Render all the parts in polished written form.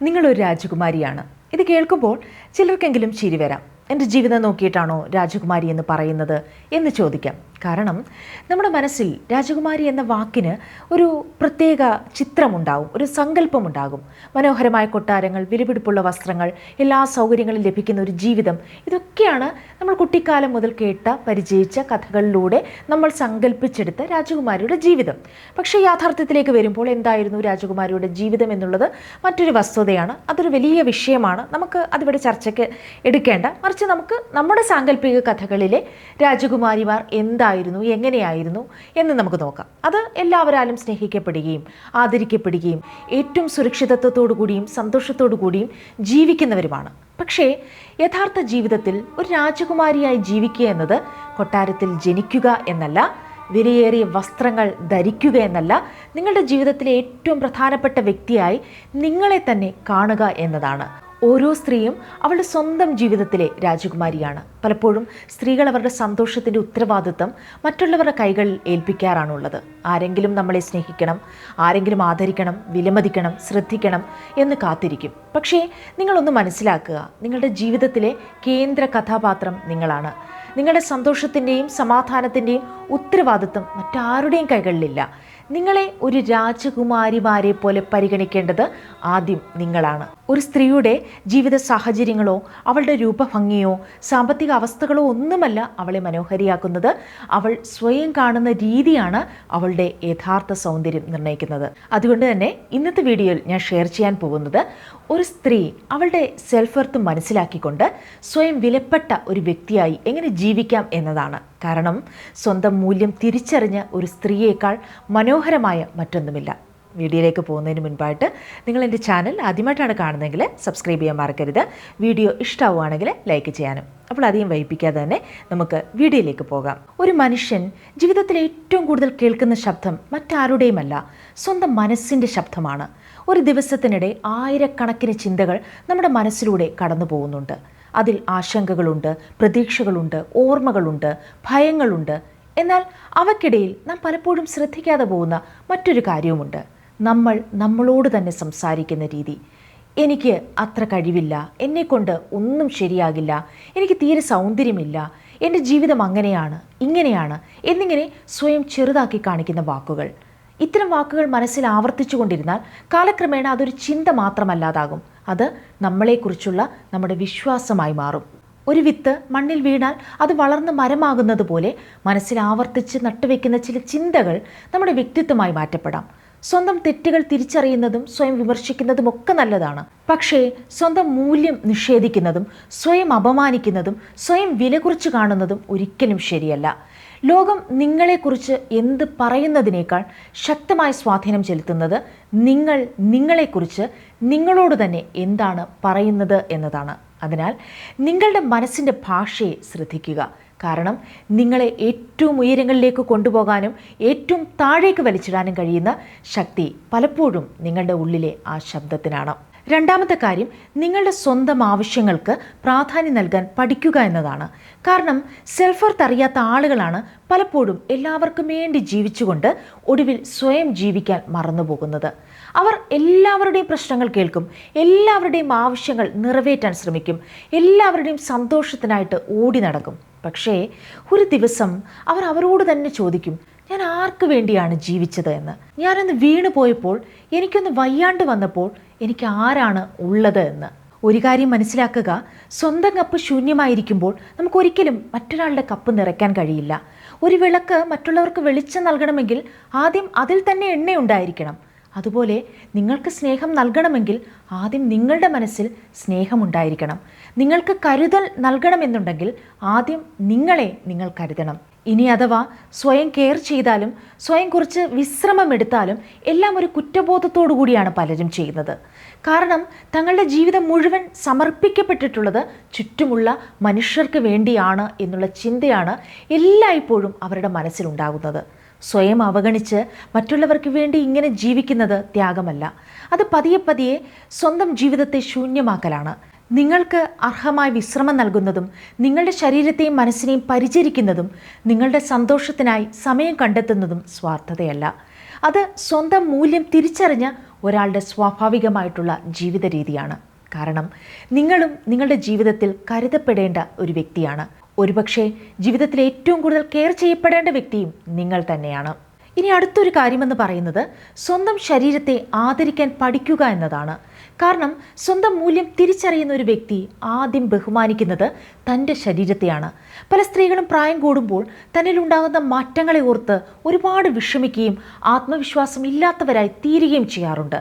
നിങ്ങളൊരു രാജകുമാരിയാണ്. ഇത് കേൾക്കുമ്പോൾ ചിലർക്കെങ്കിലും ചിരി വരാം. എൻ്റെ ജീവിതം നോക്കിയിട്ടാണോ രാജകുമാരി എന്ന് പറയുന്നത് എന്ന് ചോദിക്കാം. കാരണം നമ്മുടെ മനസ്സിൽ രാജകുമാരി എന്ന വാക്കിന് ഒരു പ്രത്യേക ചിത്രമുണ്ടാവും, ഒരു സങ്കല്പമുണ്ടാകും. മനോഹരമായ കൊട്ടാരങ്ങൾ, വിലപിടിപ്പുള്ള വസ്ത്രങ്ങൾ, എല്ലാ സൗകര്യങ്ങളും ലഭിക്കുന്ന ഒരു ജീവിതം, ഇതൊക്കെയാണ് നമ്മൾ കുട്ടിക്കാലം മുതൽ കേട്ട പരിചയിച്ച കഥകളിലൂടെ നമ്മൾ സങ്കല്പിച്ചെടുത്ത രാജകുമാരിയുടെ ജീവിതം. പക്ഷേ യാഥാർത്ഥ്യത്തിലേക്ക് വരുമ്പോൾ എന്തായിരുന്നു രാജകുമാരിയുടെ ജീവിതം എന്നുള്ളത് മറ്റൊരു വസ്തുതയാണ്. അതൊരു വലിയ വിഷയമാണ്, നമുക്ക് അതിവിടെ ചർച്ചയ്ക്ക് എടുക്കേണ്ട. മറിച്ച് നമുക്ക് നമ്മുടെ സാങ്കല്പിക കഥകളിലെ രാജകുമാരിമാർ എന്തായിരുന്നു, എങ്ങനെയായിരുന്നു എന്ന് നമുക്ക് നോക്കാം. അത് എല്ലാവരാലും സ്നേഹിക്കപ്പെടുകയും ആദരിക്കപ്പെടുകയും ഏറ്റവും സുരക്ഷിതത്വത്തോടു കൂടിയും സന്തോഷത്തോടു കൂടിയും ജീവിക്കുന്നവരുമാണ്. പക്ഷേ യഥാർത്ഥ ജീവിതത്തിൽ ഒരു രാജകുമാരിയായി ജീവിക്കുക എന്നത് കൊട്ടാരത്തിൽ ജനിക്കുക എന്നല്ല, വിലയേറിയ വസ്ത്രങ്ങൾ ധരിക്കുക എന്നല്ല, നിങ്ങളുടെ ജീവിതത്തിലെ ഏറ്റവും പ്രധാനപ്പെട്ട വ്യക്തിയായി നിങ്ങളെ തന്നെ കാണുക എന്നതാണ്. ഓരോ സ്ത്രീയും അവളുടെ സ്വന്തം ജീവിതത്തിലെ രാജകുമാരിയാണ്. പലപ്പോഴും സ്ത്രീകൾ അവരുടെ സന്തോഷത്തിൻ്റെ ഉത്തരവാദിത്വം മറ്റുള്ളവരുടെ കൈകളിൽ ഏൽപ്പിക്കാറാണുള്ളത്. ആരെങ്കിലും നമ്മളെ സ്നേഹിക്കണം, ആരെങ്കിലും ആദരിക്കണം, വിലമതിക്കണം, ശ്രദ്ധിക്കണം എന്ന് കാത്തിരിക്കും. പക്ഷേ നിങ്ങളൊന്ന് മനസ്സിലാക്കുക, നിങ്ങളുടെ ജീവിതത്തിലെ കേന്ദ്ര കഥാപാത്രം നിങ്ങളാണ്. നിങ്ങളുടെ സന്തോഷത്തിൻ്റെയും സമാധാനത്തിൻ്റെയും ഉത്തരവാദിത്വം മറ്റാരുടെയും കൈകളിലില്ല. നിങ്ങളെ ഒരു രാജകുമാരിമാരെ പോലെ പരിഗണിക്കേണ്ടത് ആദ്യം നിങ്ങളാണ്. ഒരു സ്ത്രീയുടെ ജീവിത സാഹചര്യങ്ങളോ അവളുടെ രൂപഭംഗിയോ സാമ്പത്തിക അവസ്ഥകളോ ഒന്നുമല്ല അവളെ മനോഹരിയാക്കുന്നത്. അവൾ സ്വയം കാണുന്ന രീതിയാണ് അവളുടെ യഥാർത്ഥ സൗന്ദര്യം നിർണ്ണയിക്കുന്നത്. അതുകൊണ്ട് തന്നെ ഇന്നത്തെ വീഡിയോയിൽ ഞാൻ ഷെയർ ചെയ്യാൻ പോകുന്നത് ഒരു സ്ത്രീ അവളുടെ സെൽഫ് വർത്ത് മനസ്സിലാക്കിക്കൊണ്ട് സ്വയം വിലപ്പെട്ട ഒരു വ്യക്തിയായി എങ്ങനെ ജീവിക്കാം എന്നതാണ്. കാരണം സ്വന്തം മൂല്യം തിരിച്ചറിഞ്ഞ ഒരു സ്ത്രീയേക്കാൾ മനോഹരമായ മറ്റൊന്നുമില്ല. വീഡിയോയിലേക്ക് പോകുന്നതിന് മുൻപായിട്ട് നിങ്ങൾ എൻ്റെ ചാനൽ ആദ്യമായിട്ടാണ് കാണുന്നതെങ്കിൽ സബ്സ്ക്രൈബ് ചെയ്യാൻ മറക്കരുത്. വീഡിയോ ഇഷ്ടമാവുകയാണെങ്കിൽ ലൈക്ക് ചെയ്യാനും. അപ്പോൾ അധികം വൈകിപ്പിക്കാതെ തന്നെ നമുക്ക് വീഡിയോയിലേക്ക് പോകാം. ഒരു മനുഷ്യൻ ജീവിതത്തിൽ ഏറ്റവും കൂടുതൽ കേൾക്കുന്ന ശബ്ദം മറ്റാരുടെയുമല്ല, സ്വന്തം മനസ്സിൻ്റെ ശബ്ദമാണ്. ഒരു ദിവസത്തിനിടെ ആയിരക്കണക്കിന് ചിന്തകൾ നമ്മുടെ മനസ്സിലൂടെ കടന്നു പോകുന്നുണ്ട്. അതിൽ ആശങ്കകളുണ്ട്, പ്രതീക്ഷകളുണ്ട്, ഓർമ്മകളുണ്ട്, ഭയങ്ങളുണ്ട്. എന്നാൽ അവയ്ക്കിടയിൽ നാം പലപ്പോഴും ശ്രദ്ധിക്കാതെ പോകുന്ന മറ്റൊരു കാര്യവുമുണ്ട്. നമ്മൾ നമ്മളോട് തന്നെ സംസാരിക്കുന്ന രീതി. എനിക്ക് അത്ര കഴിവില്ല, എന്നെക്കൊണ്ട് ഒന്നും ശരിയാകില്ല, എനിക്ക് തീരെ സൗന്ദര്യമില്ല, എൻ്റെ ജീവിതം അങ്ങനെയാണ് ഇങ്ങനെയാണ് എന്നിങ്ങനെ സ്വയം ചെറുതാക്കി കാണിക്കുന്ന വാക്കുകൾ. ഇത്തരം വാക്കുകൾ മനസ്സിൽ ആവർത്തിച്ചു കൊണ്ടിരുന്നാൽ കാലക്രമേണ അതൊരു ചിന്ത മാത്രമല്ലാതാകും. അത് നമ്മളെക്കുറിച്ചുള്ള നമ്മുടെ വിശ്വാസമായി മാറും. ഒരു വിത്ത് മണ്ണിൽ വീണാൽ അത് വളർന്ന് മരമാകുന്നത് പോലെ മനസ്സിൽ ആവർത്തിച്ച് നട്ടുവെക്കുന്ന ചില ചിന്തകൾ നമ്മുടെ വ്യക്തിത്വമായി മാറ്റപ്പെടാം. സ്വന്തം തെറ്റുകൾ തിരിച്ചറിയുന്നതും സ്വയം വിമർശിക്കുന്നതും ഒക്കെ നല്ലതാണ്. പക്ഷേ സ്വന്തം മൂല്യം നിഷേധിക്കുന്നതും സ്വയം അപമാനിക്കുന്നതും സ്വയം വില കുറിച്ച് കാണുന്നതും ഒരിക്കലും ശരിയല്ല. ലോകം നിങ്ങളെക്കുറിച്ച് എന്ത് പറയുന്നതിനേക്കാൾ ശക്തമായ സ്വാധീനം ചെലുത്തുന്നത് നിങ്ങൾ നിങ്ങളെക്കുറിച്ച് നിങ്ങളോട് തന്നെ എന്താണ് പറയുന്നത് എന്നതാണ്. അതിനാൽ നിങ്ങളുടെ മനസ്സിൻ്റെ ഭാഷയെ ശ്രദ്ധിക്കുക. കാരണം നിങ്ങളെ ഏറ്റവും ഉയരങ്ങളിലേക്ക് കൊണ്ടുപോകാനും ഏറ്റവും താഴേക്ക് വലിച്ചിടാനും കഴിയുന്ന ശക്തി പലപ്പോഴും നിങ്ങളുടെ ഉള്ളിലെ ആ ശബ്ദത്തിനാണ്. രണ്ടാമത്തെ കാര്യം, നിങ്ങളുടെ സ്വന്തം ആവശ്യങ്ങൾക്ക് പ്രാധാന്യം നൽകാൻ പഠിക്കുക എന്നതാണ്. കാരണം സെൽഫ് വർത്ത് അറിയാത്ത ആളുകളാണ് പലപ്പോഴും എല്ലാവർക്കും വേണ്ടി ജീവിച്ചുകൊണ്ട് ഒടുവിൽ സ്വയം ജീവിക്കാൻ മറന്നുപോകുന്നത്. അവർ എല്ലാവരുടെയും പ്രശ്നങ്ങൾ കേൾക്കും, എല്ലാവരുടെയും ആവശ്യങ്ങൾ നിറവേറ്റാൻ ശ്രമിക്കും, എല്ലാവരുടെയും സന്തോഷത്തിനായിട്ട് ഓടി നടക്കും. പക്ഷേ ഒരു ദിവസം അവർ അവരോട് തന്നെ ചോദിക്കും, ഞാൻ ആർക്ക് വേണ്ടിയാണ് ജീവിച്ചത് എന്ന്. ഞാനൊന്ന് വീണു പോയപ്പോൾ, എനിക്കൊന്ന് വയ്യാണ്ട് വന്നപ്പോൾ എനിക്ക് ആരാണ് ഉള്ളത് എന്ന്. ഒരു കാര്യം മനസ്സിലാക്കുക, സ്വന്തം കപ്പ് ശൂന്യമായിരിക്കുമ്പോൾ നമുക്കൊരിക്കലും മറ്റൊരാളുടെ കപ്പ് നിറയ്ക്കാൻ കഴിയില്ല. ഒരു വിളക്ക് മറ്റുള്ളവർക്ക് വെളിച്ചം നൽകണമെങ്കിൽ ആദ്യം അതിൽ തന്നെ എണ്ണയുണ്ടായിരിക്കണം. അതുപോലെ നിങ്ങൾക്ക് സ്നേഹം നൽകണമെങ്കിൽ ആദ്യം നിങ്ങളുടെ മനസ്സിൽ സ്നേഹമുണ്ടായിരിക്കണം. നിങ്ങൾക്ക് കരുതൽ നൽകണമെന്നുണ്ടെങ്കിൽ ആദ്യം നിങ്ങളെ നിങ്ങൾ കരുതണം. ഇനി അഥവാ സ്വയം കെയർ ചെയ്താലും സ്വയം കുറച്ച് വിശ്രമമെടുത്താലും എല്ലാം ഒരു കുറ്റബോധത്തോടു കൂടിയാണ് പലരും ചെയ്യുന്നത്. കാരണം തങ്ങളുടെ ജീവിതം മുഴുവൻ സമർപ്പിക്കപ്പെട്ടിട്ടുള്ളത് ചുറ്റുമുള്ള മനുഷ്യർക്ക് വേണ്ടിയാണ് എന്നുള്ള ചിന്തയാണ് എല്ലായ്പ്പോഴും അവരുടെ മനസ്സിലുണ്ടാകുന്നത്. സ്വയം അവഗണിച്ച് മറ്റുള്ളവർക്ക് വേണ്ടി ഇങ്ങനെ ജീവിക്കുന്നത് ത്യാഗമല്ല, അത് പതിയെ പതിയെ സ്വന്തം ജീവിതത്തെ ശൂന്യമാക്കലാണ്. നിങ്ങൾക്ക് അർഹമായ വിശ്രമം നൽകുന്നതും നിങ്ങളുടെ ശരീരത്തെയും മനസ്സിനെയും പരിചരിക്കുന്നതും നിങ്ങളുടെ സന്തോഷത്തിനായി സമയം കണ്ടെത്തുന്നതും സ്വാർത്ഥതയല്ല. അത് സ്വന്തം മൂല്യം തിരിച്ചറിഞ്ഞ ഒരാളുടെ സ്വാഭാവികമായിട്ടുള്ള ജീവിത രീതിയാണ്. കാരണം നിങ്ങളും നിങ്ങളുടെ ജീവിതത്തിൽ കരുതപ്പെടേണ്ട ഒരു വ്യക്തിയാണ്. ഒരുപക്ഷെ ജീവിതത്തിൽ ഏറ്റവും കൂടുതൽ കെയർ ചെയ്യപ്പെടേണ്ട വ്യക്തിയും നിങ്ങൾ തന്നെയാണ്. ഇനി അടുത്തൊരു കാര്യമെന്ന് പറയുന്നത് സ്വന്തം ശരീരത്തെ ആദരിക്കാൻ പഠിക്കുക എന്നതാണ്. കാരണം സ്വന്തം മൂല്യം തിരിച്ചറിയുന്ന ഒരു വ്യക്തി ആദ്യം ബഹുമാനിക്കുന്നത് തൻ്റെ ശരീരത്തെയാണ്. പല സ്ത്രീകളും പ്രായം കൂടുമ്പോൾ തന്നിലുണ്ടാകുന്ന മാറ്റങ്ങളെ ഓർത്ത് ഒരുപാട് വിഷമിക്കുകയും ആത്മവിശ്വാസം ഇല്ലാത്തവരായി തീരുകയും ചെയ്യാറുണ്ട്.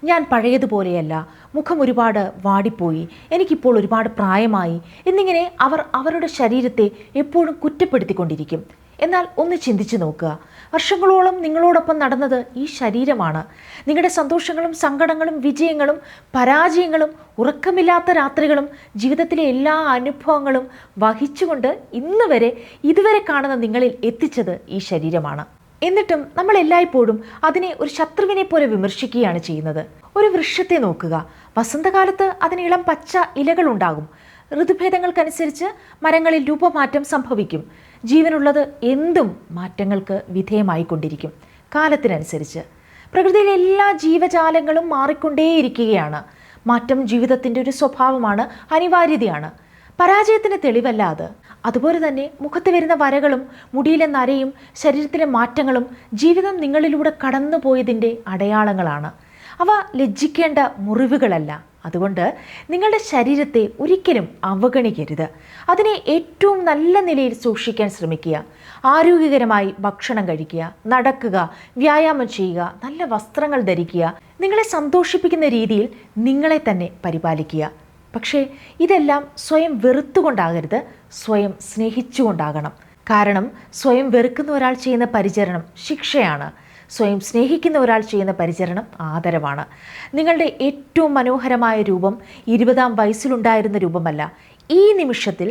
ഞാൻ പഴയതുപോലെയല്ല, മുഖം ഒരുപാട് വാടിപ്പോയി, എനിക്കിപ്പോൾ ഒരുപാട് പ്രായമായി എന്നിങ്ങനെ അവർ അവരുടെ ശരീരത്തെ എപ്പോഴും കുറ്റപ്പെടുത്തിക്കൊണ്ടിരിക്കും. എന്നാൽ ഒന്ന് ചിന്തിച്ചു നോക്കുക, വർഷങ്ങളോളം നിങ്ങളോടൊപ്പം നടന്നത് ഈ ശരീരമാണ്. നിങ്ങളുടെ സന്തോഷങ്ങളും സങ്കടങ്ങളും വിജയങ്ങളും പരാജയങ്ങളും ഉറക്കമില്ലാത്ത രാത്രികളും ജീവിതത്തിലെ എല്ലാ അനുഭവങ്ങളും വഹിച്ചുകൊണ്ട് ഇതുവരെ കാണുന്ന നിങ്ങളിൽ എത്തിച്ചത് ഈ ശരീരമാണ്. എന്നിട്ടും നമ്മൾ എല്ലായ്പ്പോഴും അതിനെ ഒരു ശത്രുവിനെ പോലെ വിമർശിക്കുകയാണ് ചെയ്യുന്നത്. ഒരു വൃക്ഷത്തെ നോക്കുക, വസന്തകാലത്ത് അതിന് ഇളം പച്ച ഇലകളുണ്ടാകും. ഋതുഭേദങ്ങൾക്കനുസരിച്ച് മരങ്ങളിൽ രൂപമാറ്റം സംഭവിക്കും. ജീവനുള്ളത് എന്തും മാറ്റങ്ങൾക്ക് വിധേയമായിക്കൊണ്ടിരിക്കും കാലത്തിനനുസരിച്ച്. പ്രകൃതിയിലെ എല്ലാ ജീവജാലങ്ങളും മാറിക്കൊണ്ടേയിരിക്കുകയാണ്. മാറ്റം ജീവിതത്തിൻ്റെ ഒരു സ്വഭാവമാണ്, അനിവാര്യതയാണ്. പരാജയത്തിന് തെളിവല്ല അത്. അതുപോലെ തന്നെ മുഖത്ത് വരുന്ന വരകളും മുടിയിലെ നരയും ശരീരത്തിലെ മാറ്റങ്ങളും ജീവിതം നിങ്ങളിലൂടെ കടന്നുപോയതിൻ്റെ അടയാളങ്ങളാണ്. അവ ലജ്ജിക്കേണ്ട മുറിവുകളല്ല. അതുകൊണ്ട് നിങ്ങളുടെ ശരീരത്തെ ഒരിക്കലും അവഗണിക്കരുത്. അതിനെ ഏറ്റവും നല്ല നിലയിൽ സൂക്ഷിക്കാൻ ശ്രമിക്കുക. ആരോഗ്യകരമായി ഭക്ഷണം കഴിക്കുക, നടക്കുക, വ്യായാമം ചെയ്യുക, നല്ല വസ്ത്രങ്ങൾ ധരിക്കുക, നിങ്ങളെ സന്തോഷിപ്പിക്കുന്ന രീതിയിൽ നിങ്ങളെ തന്നെ പരിപാലിക്കുക. പക്ഷേ ഇതെല്ലാം സ്വയം വെറുത്തുകൊണ്ടാകരുത്, സ്വയം സ്നേഹിച്ചുകൊണ്ടാകണം. കാരണം സ്വയം വെറുക്കുന്ന ഒരാൾ ചെയ്യുന്ന പരിചരണം ശിക്ഷയാണ്. സ്വയം സ്നേഹിക്കുന്ന ഒരാൾ ചെയ്യുന്ന പരിചരണം ആദരവാണ്. നിങ്ങളുടെ ഏറ്റവും മനോഹരമായ രൂപം 20-ാം വയസ്സിലുണ്ടായിരുന്ന രൂപമല്ല. ഈ നിമിഷത്തിൽ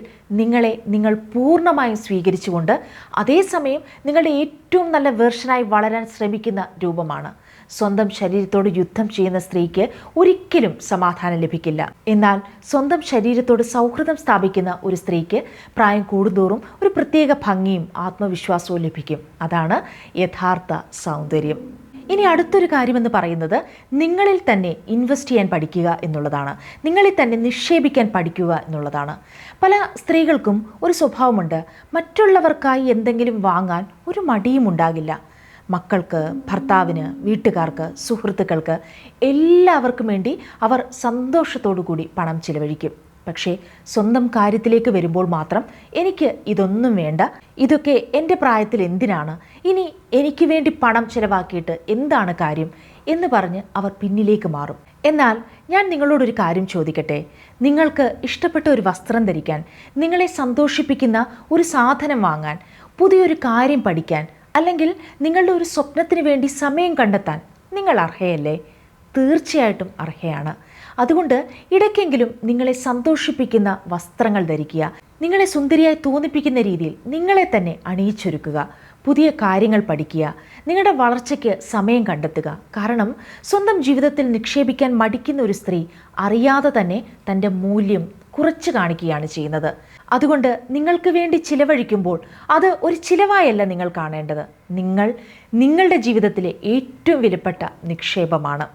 നിങ്ങൾ പൂർണ്ണമായും സ്വീകരിച്ചുകൊണ്ട് അതേസമയം നിങ്ങളുടെ ഏറ്റവും നല്ല വേർഷനായി വളരാൻ ശ്രമിക്കുന്ന രൂപമാണ്. സ്വന്തം ശരീരത്തോട് യുദ്ധം ചെയ്യുന്ന സ്ത്രീക്ക് ഒരിക്കലും സമാധാനം ലഭിക്കില്ല. എന്നാൽ സ്വന്തം ശരീരത്തോട് സൗഹൃദം സ്ഥാപിക്കുന്ന ഒരു സ്ത്രീക്ക് പ്രായം കൂടുന്തോറും ഒരു പ്രത്യേക ഭംഗിയും ആത്മവിശ്വാസവും ലഭിക്കും. അതാണ് യഥാർത്ഥ സൗന്ദര്യം. ഇനി അടുത്തൊരു കാര്യമെന്ന് പറയുന്നത് നിങ്ങളിൽ തന്നെ ഇൻവെസ്റ്റ് ചെയ്യാൻ പഠിക്കുക എന്നുള്ളതാണ്. നിങ്ങളിൽ തന്നെ നിക്ഷേപിക്കാൻ പഠിക്കുക എന്നുള്ളതാണ്. പല സ്ത്രീകൾക്കും ഒരു സ്വഭാവമുണ്ട്, മറ്റുള്ളവർക്കായി എന്തെങ്കിലും വാങ്ങാൻ ഒരു മടിയും ഉണ്ടാകില്ല. മക്കൾക്ക്, ഭർത്താവിന്, വീട്ടുകാർക്ക്, സുഹൃത്തുക്കൾക്ക് എല്ലാവർക്കും വേണ്ടി അവർ സന്തോഷത്തോടു കൂടി പണം ചിലവഴിക്കും. പക്ഷേ സ്വന്തം കാര്യത്തിലേക്ക് വരുമ്പോൾ മാത്രം എനിക്ക് ഇതൊന്നും വേണ്ട, ഇതൊക്കെ എൻ്റെ പ്രായത്തിൽ എന്തിനാണ്, ഇനി എനിക്ക് വേണ്ടി പണം ചിലവാക്കിയിട്ട് എന്താണ് കാര്യം എന്ന് പറഞ്ഞ് അവർ പിന്നിലേക്ക് മാറും. എന്നാൽ ഞാൻ നിങ്ങളോടൊരു കാര്യം ചോദിക്കട്ടെ, നിങ്ങൾക്ക് ഇഷ്ടപ്പെട്ട ഒരു വസ്ത്രം ധരിക്കാൻ, നിങ്ങളെ സന്തോഷിപ്പിക്കുന്ന ഒരു സാധനം വാങ്ങാൻ, പുതിയൊരു കാര്യം പഠിക്കാൻ, അല്ലെങ്കിൽ നിങ്ങളുടെ ഒരു സ്വപ്നത്തിന് വേണ്ടി സമയം കണ്ടെത്താൻ നിങ്ങൾ അർഹയല്ലേ? തീർച്ചയായിട്ടും അർഹയാണ്. അതുകൊണ്ട് ഇടയ്ക്കെങ്കിലും നിങ്ങളെ സന്തോഷിപ്പിക്കുന്ന വസ്ത്രങ്ങൾ ധരിക്കുക. നിങ്ങളെ സുന്ദരിയായി തോന്നിപ്പിക്കുന്ന രീതിയിൽ നിങ്ങളെ തന്നെ അണിയിച്ചൊരുക്കുക. പുതിയ കാര്യങ്ങൾ പഠിക്കുക. നിങ്ങളുടെ വളർച്ചയ്ക്ക് സമയം കണ്ടെത്തുക. കാരണം സ്വന്തം ജീവിതത്തിൽ നിക്ഷേപിക്കാൻ മടിക്കുന്ന ഒരു സ്ത്രീ അറിയാതെ തന്നെ തൻ്റെ മൂല്യം കുറച്ച് കാണിക്കുകയാണ് ചെയ്യുന്നത്. അതുകൊണ്ട് നിങ്ങൾക്ക് വേണ്ടി ചിലവഴിക്കുമ്പോൾ അത് ഒരു ചിലവായല്ല നിങ്ങൾ കാണേണ്ടത്. നിങ്ങളുടെ ജീവിതത്തിലെ ഏറ്റവും വിലപ്പെട്ട നിക്ഷേപമാണ്.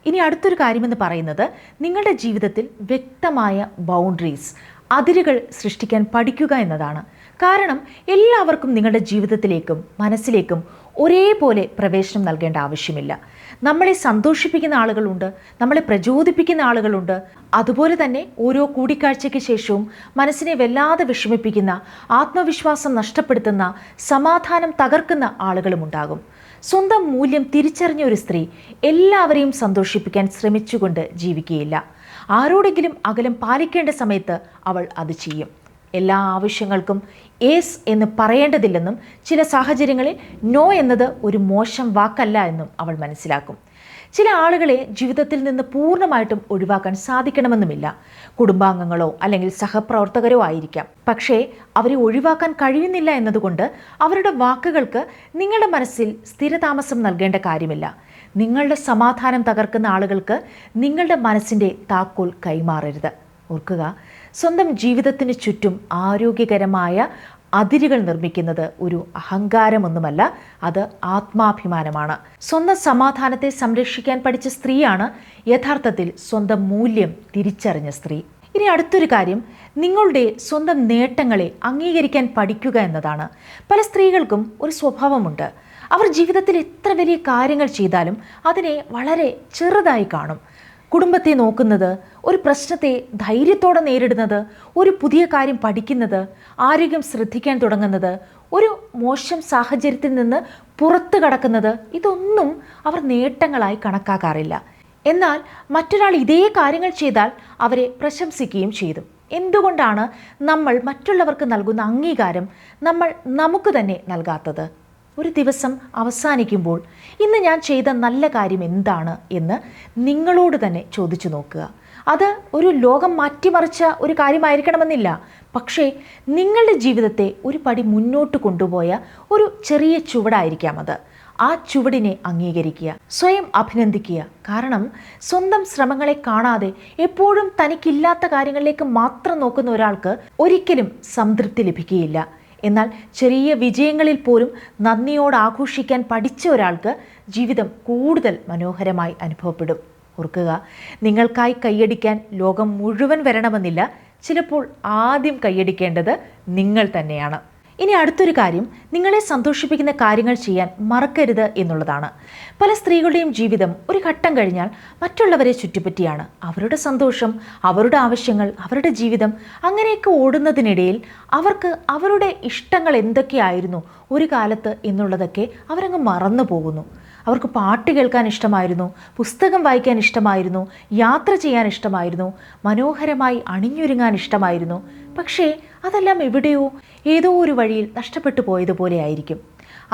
ഇനി അടുത്തൊരു കാര്യമെന്ന് പറയുന്നത് നിങ്ങളുടെ ജീവിതത്തിൽ വ്യക്തമായ ബൗണ്ടറീസ്, അതിരുകൾ സൃഷ്ടിക്കാൻ പഠിക്കുക എന്നതാണ്. കാരണം എല്ലാവർക്കും നിങ്ങളുടെ ജീവിതത്തിലേക്കും മനസ്സിലേക്കും ഒരേപോലെ പ്രവേശനം നൽകേണ്ട ആവശ്യമില്ല. നമ്മളെ സന്തോഷിപ്പിക്കുന്ന ആളുകളുണ്ട്, നമ്മളെ പ്രചോദിപ്പിക്കുന്ന ആളുകളുണ്ട്. അതുപോലെ തന്നെ ഓരോ കൂടിക്കാഴ്ചയ്ക്ക് ശേഷവും മനസ്സിനെ വല്ലാതെ വിഷമിപ്പിക്കുന്ന, ആത്മവിശ്വാസം നഷ്ടപ്പെടുത്തുന്ന, സമാധാനം തകർക്കുന്ന ആളുകളുമുണ്ടാകും. സ്വന്തം മൂല്യം തിരിച്ചറിഞ്ഞ ഒരു സ്ത്രീ എല്ലാവരെയും സന്തോഷിപ്പിക്കാൻ ശ്രമിച്ചുകൊണ്ട് ജീവിക്കുകയില്ല. ആരോടെങ്കിലും അകലം പാലിക്കേണ്ട സമയത്ത് അവൾ അത് ചെയ്യും. എല്ലാ ആവശ്യങ്ങൾക്കും യേസ് എന്ന് പറയേണ്ടതില്ലെന്നും ചില സാഹചര്യങ്ങളിൽ നോ എന്നത് ഒരു മോശം വാക്കല്ല എന്നും അവൾ മനസ്സിലാക്കും. ചില ആളുകളെ ജീവിതത്തിൽ നിന്ന് പൂർണ്ണമായിട്ടും ഒഴിവാക്കാൻ സാധിക്കണമെന്നുമില്ല. കുടുംബാംഗങ്ങളോ അല്ലെങ്കിൽ സഹപ്രവർത്തകരോ ആയിരിക്കാം. പക്ഷേ അവരെ ഒഴിവാക്കാൻ കഴിയുന്നില്ല എന്നതുകൊണ്ട് അവരുടെ വാക്കുകൾക്ക് നിങ്ങളുടെ മനസ്സിൽ സ്ഥിരതാമസം നൽകേണ്ട കാര്യമില്ല. നിങ്ങളുടെ സമാധാനം തകർക്കുന്ന ആളുകൾക്ക് നിങ്ങളുടെ മനസ്സിൻ്റെ താക്കോൽ കൈമാറരുത്. ഓർക്കുക, സ്വന്തം ജീവിതത്തിന് ചുറ്റും ആരോഗ്യകരമായ അതിരുകൾ നിർമ്മിക്കുന്നത് ഒരു അഹങ്കാരമൊന്നുമല്ല, അത് ആത്മാഭിമാനമാണ്. സ്വന്തം സമാധാനത്തെ സംരക്ഷിക്കാൻ പഠിച്ച സ്ത്രീയാണ് യഥാർത്ഥത്തിൽ സ്വന്തം മൂല്യം തിരിച്ചറിഞ്ഞ സ്ത്രീ. ഇനി അടുത്തൊരു കാര്യം, നിങ്ങളുടെ സ്വന്തം നേട്ടങ്ങളെ അംഗീകരിക്കാൻ പഠിക്കുക എന്നതാണ്. പല സ്ത്രീകൾക്കും ഒരു സ്വഭാവമുണ്ട്. അവർ ജീവിതത്തിൽ എത്ര വലിയ കാര്യങ്ങൾ ചെയ്താലും അതിനെ വളരെ ചെറുതായി കാണും. കുടുംബത്തെ നോക്കുന്നത്, ഒരു പ്രശ്നത്തെ ധൈര്യത്തോടെ നേരിടുന്നത്, ഒരു പുതിയ കാര്യം പഠിക്കുന്നത്, ആരോഗ്യം ശ്രദ്ധിക്കാൻ തുടങ്ങുന്നത്, ഒരു മോശം സാഹചര്യത്തിൽ നിന്ന് പുറത്തു കടക്കുന്നത്, ഇതൊന്നും അവർ നേട്ടങ്ങളായി കണക്കാക്കാറില്ല. എന്നാൽ മറ്റൊരാൾ ഇതേ കാര്യങ്ങൾ ചെയ്താൽ അവരെ പ്രശംസിക്കുകയും ചെയ്തു. എന്തുകൊണ്ടാണ് നമ്മൾ മറ്റുള്ളവർക്ക് നൽകുന്ന അംഗീകാരം നമ്മൾ നമുക്ക് തന്നെ നൽകാത്തത്? ഒരു ദിവസം അവസാനിക്കുമ്പോൾ ഇന്ന് ഞാൻ ചെയ്ത നല്ല കാര്യം എന്താണ് എന്ന് നിങ്ങളോട് തന്നെ ചോദിച്ചു നോക്കുക. അത് ഒരു ലോകം മാറ്റിമറിച്ച ഒരു കാര്യമായിരിക്കണമെന്നില്ല, പക്ഷേ നിങ്ങളുടെ ജീവിതത്തെ ഒരു പടി മുന്നോട്ട് കൊണ്ടുപോയ ഒരു ചെറിയ ചുവടായിരിക്കാം അത്. ആ ചുവടിനെ അംഗീകരിക്കുക, സ്വയം അഭിനന്ദിക്കുക. കാരണം സ്വന്തം ശ്രമങ്ങളെ കാണാതെ എപ്പോഴും തനിക്കില്ലാത്ത കാര്യങ്ങളിലേക്ക് മാത്രം നോക്കുന്ന ഒരാൾക്ക് ഒരിക്കലും സംതൃപ്തി ലഭിക്കുകയില്ല. എന്നാൽ ചെറിയ വിജയങ്ങളിൽ പോലും നന്ദിയോട് ആഘോഷിക്കാൻ പഠിച്ച ഒരാൾക്ക് ജീവിതം കൂടുതൽ മനോഹരമായി അനുഭവപ്പെടും. ഓർക്കുക, നിങ്ങൾക്കായി കൈയടിക്കാൻ ലോകം മുഴുവൻ വരണമെന്നില്ല. ചിലപ്പോൾ ആദ്യം കൈയടിക്കേണ്ടത് നിങ്ങൾ തന്നെയാണ്. ഇനി അടുത്തൊരു കാര്യം, നിങ്ങളെ സന്തോഷിപ്പിക്കുന്ന കാര്യങ്ങൾ ചെയ്യാൻ മറക്കരുത് എന്നുള്ളതാണ്. പല സ്ത്രീകളുടെയും ജീവിതം ഒരു ഘട്ടം കഴിഞ്ഞാൽ മറ്റുള്ളവരെ ചുറ്റിപ്പറ്റിയാണ്. അവരുടെ സന്തോഷം, അവരുടെ ആവശ്യങ്ങൾ, അവരുടെ ജീവിതം അങ്ങനെയൊക്കെ ഓടുന്നതിനിടയിൽ അവർക്ക് അവരുടെ ഇഷ്ടങ്ങൾ എന്തൊക്കെയായിരുന്നു ഒരു കാലത്ത് എന്നുള്ളതൊക്കെ അവരങ്ങ് മറന്നു പോകുന്നു. അവർക്ക് പാട്ട് കേൾക്കാൻ ഇഷ്ടമായിരുന്നു, പുസ്തകം വായിക്കാൻ ഇഷ്ടമായിരുന്നു, യാത്ര ചെയ്യാൻ ഇഷ്ടമായിരുന്നു, മനോഹരമായി അണിഞ്ഞൊരുങ്ങാൻ ഇഷ്ടമായിരുന്നു. പക്ഷേ അതെല്ലാം എവിടെയോ ഏതോ ഒരു വഴിയിൽ നഷ്ടപ്പെട്ടു പോയതുപോലെ ആയിരിക്കും.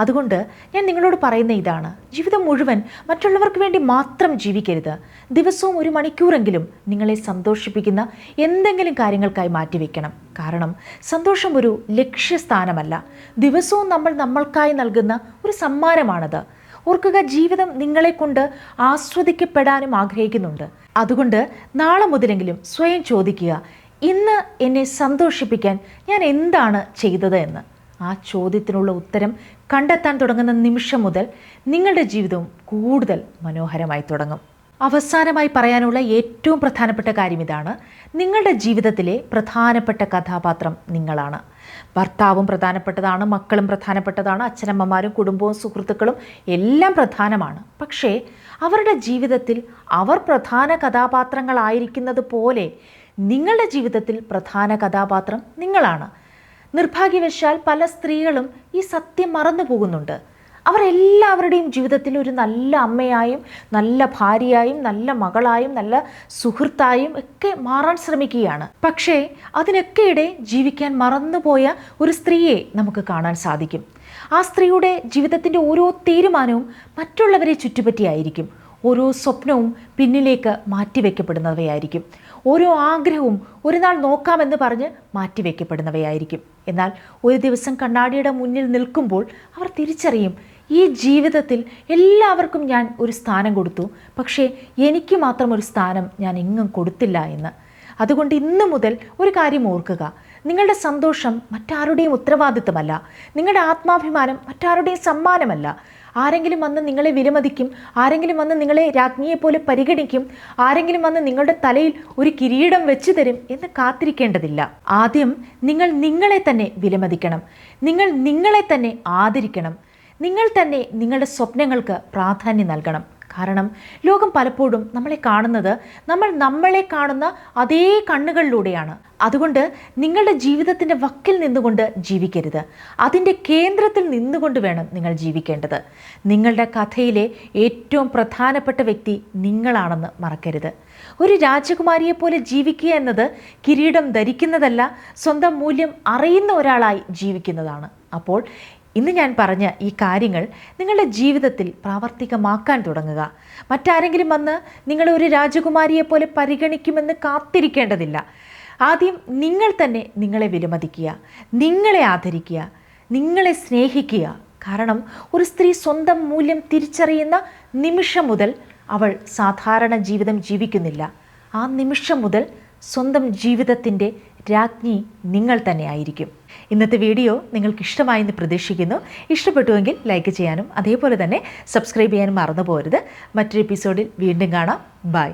അതുകൊണ്ട് ഞാൻ നിങ്ങളോട് പറയുന്ന ഇതാണ്, ജീവിതം മുഴുവൻ മറ്റുള്ളവർക്ക് വേണ്ടി മാത്രം ജീവിക്കരുത്. ദിവസവും 1 മണിക്കൂറെങ്കിലും നിങ്ങളെ സന്തോഷിപ്പിക്കുന്ന എന്തെങ്കിലും കാര്യങ്ങൾക്കായി മാറ്റിവെക്കണം. കാരണം സന്തോഷം ഒരു ലക്ഷ്യസ്ഥാനമല്ല, ദിവസവും നമ്മൾ നമ്മൾക്കായി നൽകുന്ന ഒരു സമ്മാനമാണത്. ഓർക്കുക, ജീവിതം നിങ്ങളെ കൊണ്ട് ആസ്വദിക്കപ്പെടാനും ആഗ്രഹിക്കുന്നുണ്ട്. അതുകൊണ്ട് നാളെ മുതലെങ്കിലും സ്വയം ചോദിക്കുക, ഇന്ന് എന്നെ സന്തോഷിപ്പിക്കാൻ ഞാൻ എന്താണ് ചെയ്തത് എന്ന്. ആ ചോദ്യത്തിനുള്ള ഉത്തരം കണ്ടെത്താൻ തുടങ്ങുന്ന നിമിഷം മുതൽ നിങ്ങളുടെ ജീവിതവും കൂടുതൽ മനോഹരമായി തുടങ്ങും. അവസാനമായി പറയാനുള്ള ഏറ്റവും പ്രധാനപ്പെട്ട കാര്യം ഇതാണ്, നിങ്ങളുടെ ജീവിതത്തിലെ പ്രധാനപ്പെട്ട കഥാപാത്രം നിങ്ങളാണ്. ഭർത്താവും പ്രധാനപ്പെട്ടതാണ്, മക്കളും പ്രധാനപ്പെട്ടതാണ്, അച്ഛനമ്മമാരും കുടുംബവും സുഹൃത്തുക്കളും എല്ലാം പ്രധാനമാണ്. പക്ഷേ അവരുടെ ജീവിതത്തിൽ അവർ പ്രധാന കഥാപാത്രങ്ങളായിരിക്കുന്നത് പോലെ നിങ്ങളുടെ ജീവിതത്തിൽ പ്രധാന കഥാപാത്രം നിങ്ങളാണ്. നിർഭാഗ്യവശാൽ പല സ്ത്രീകളും ഈ സത്യം മറന്നു പോകുന്നുണ്ട്. അവരെല്ലാവരുടെയും ജീവിതത്തിൽ ഒരു നല്ല അമ്മയായും നല്ല ഭാര്യയായും നല്ല മകളായും നല്ല സുഹൃത്തായും ഒക്കെ മാറാൻ ശ്രമിക്കുകയാണ്. പക്ഷേ അതിനൊക്കെയിടെ ജീവിക്കാൻ മറന്നുപോയ ഒരു സ്ത്രീയെ നമുക്ക് കാണാൻ സാധിക്കും. ആ സ്ത്രീയുടെ ജീവിതത്തിൻ്റെ ഓരോ തീരുമാനവും മറ്റുള്ളവരെ ചുറ്റുപറ്റിയായിരിക്കും. ഓരോ സ്വപ്നവും പിന്നിലേക്ക് മാറ്റിവെക്കപ്പെടുന്നവയായിരിക്കും. ഓരോ ആഗ്രഹവും ഒരു നാൾ നോക്കാമെന്ന് പറഞ്ഞ് മാറ്റിവെക്കപ്പെടുന്നവയായിരിക്കും. എന്നാൽ ഒരു ദിവസം കണ്ണാടിയുടെ മുന്നിൽ നിൽക്കുമ്പോൾ അവർ തിരിച്ചറിയും, ഈ ജീവിതത്തിൽ എല്ലാവർക്കും ഞാൻ ഒരു സ്ഥാനം കൊടുത്തു, പക്ഷേ എനിക്ക് മാത്രം ഒരു സ്ഥാനം ഞാൻ എങ്ങും കൊടുത്തില്ല എന്ന്. അതുകൊണ്ട് ഇന്ന് മുതൽ ഒരു കാര്യം ഓർക്കുക, നിങ്ങളുടെ സന്തോഷം മറ്റാരുടെയും ഉത്തരവാദിത്തമല്ല, നിങ്ങളുടെ ആത്മാഭിമാനം മറ്റാരുടെയും സമ്മാനമല്ല. ആരെങ്കിലും വന്ന് നിങ്ങളെ വിലമതിക്കും, ആരെങ്കിലും വന്ന് നിങ്ങളെ രാജ്ഞിയെപ്പോലെ പരിഗണിക്കും, ആരെങ്കിലും വന്ന് നിങ്ങളുടെ തലയിൽ ഒരു കിരീടം വെച്ചു തരും എന്ന് കാത്തിരിക്കേണ്ടതില്ല. ആദ്യം നിങ്ങൾ നിങ്ങളെ തന്നെ വിലമതിക്കണം, നിങ്ങൾ നിങ്ങളെ തന്നെ ആദരിക്കണം, നിങ്ങൾ തന്നെ നിങ്ങളുടെ സ്വപ്നങ്ങൾക്ക് പ്രാധാന്യം നൽകണം. കാരണം ലോകം പലപ്പോഴും നമ്മളെ കാണുന്നത് നമ്മൾ നമ്മളെ കാണുന്ന അതേ കണ്ണുകളിലൂടെയാണ്. അതുകൊണ്ട് നിങ്ങളുടെ ജീവിതത്തിൻ്റെ വക്കിൽ നിന്നുകൊണ്ട് ജീവിക്കരുത്, അതിൻ്റെ കേന്ദ്രത്തിൽ നിന്നുകൊണ്ട് വേണം നിങ്ങൾ ജീവിക്കേണ്ടത്. നിങ്ങളുടെ കഥയിലെ ഏറ്റവും പ്രധാനപ്പെട്ട വ്യക്തി നിങ്ങളാണെന്ന് മറക്കരുത്. ഒരു രാജകുമാരിയെപ്പോലെ ജീവിക്കുക എന്നത് കിരീടം ധരിക്കുന്നതല്ല, സ്വന്തം മൂല്യം അറിയുന്ന ഒരാളായി ജീവിക്കുന്നതാണ്. അപ്പോൾ ഇന്ന് ഞാൻ പറഞ്ഞ ഈ കാര്യങ്ങൾ നിങ്ങളുടെ ജീവിതത്തിൽ പ്രാവർത്തികമാക്കാൻ തുടങ്ങുക. മറ്റാരെങ്കിലും വന്ന് നിങ്ങളെ ഒരു രാജകുമാരിയെപ്പോലെ പരിഗണിക്കുമെന്ന് കാത്തിരിക്കേണ്ടതില്ല. ആദ്യം നിങ്ങൾ തന്നെ നിങ്ങളെ വിലമതിക്കുക, നിങ്ങളെ ആദരിക്കുക, നിങ്ങളെ സ്നേഹിക്കുക. കാരണം ഒരു സ്ത്രീ സ്വന്തം മൂല്യം തിരിച്ചറിയുന്ന നിമിഷം മുതൽ അവൾ സാധാരണ ജീവിതം ജീവിക്കുന്നില്ല. ആ നിമിഷം മുതൽ സ്വന്തം ജീവിതത്തിൻ്റെ രാജ്ഞി നിങ്ങൾ തന്നെയായിരിക്കും. ഇന്നത്തെ വീഡിയോ നിങ്ങൾക്ക് ഇഷ്ടമായെന്ന് പ്രതീക്ഷിക്കുന്നു. ഇഷ്ടപ്പെട്ടുവെങ്കിൽ ലൈക്ക് ചെയ്യാനും അതേപോലെ തന്നെ സബ്സ്ക്രൈബ് ചെയ്യാനും മറന്നു പോകരുത്. മറ്റൊരു എപ്പിസോഡിൽ വീണ്ടും കാണാം. ബൈ.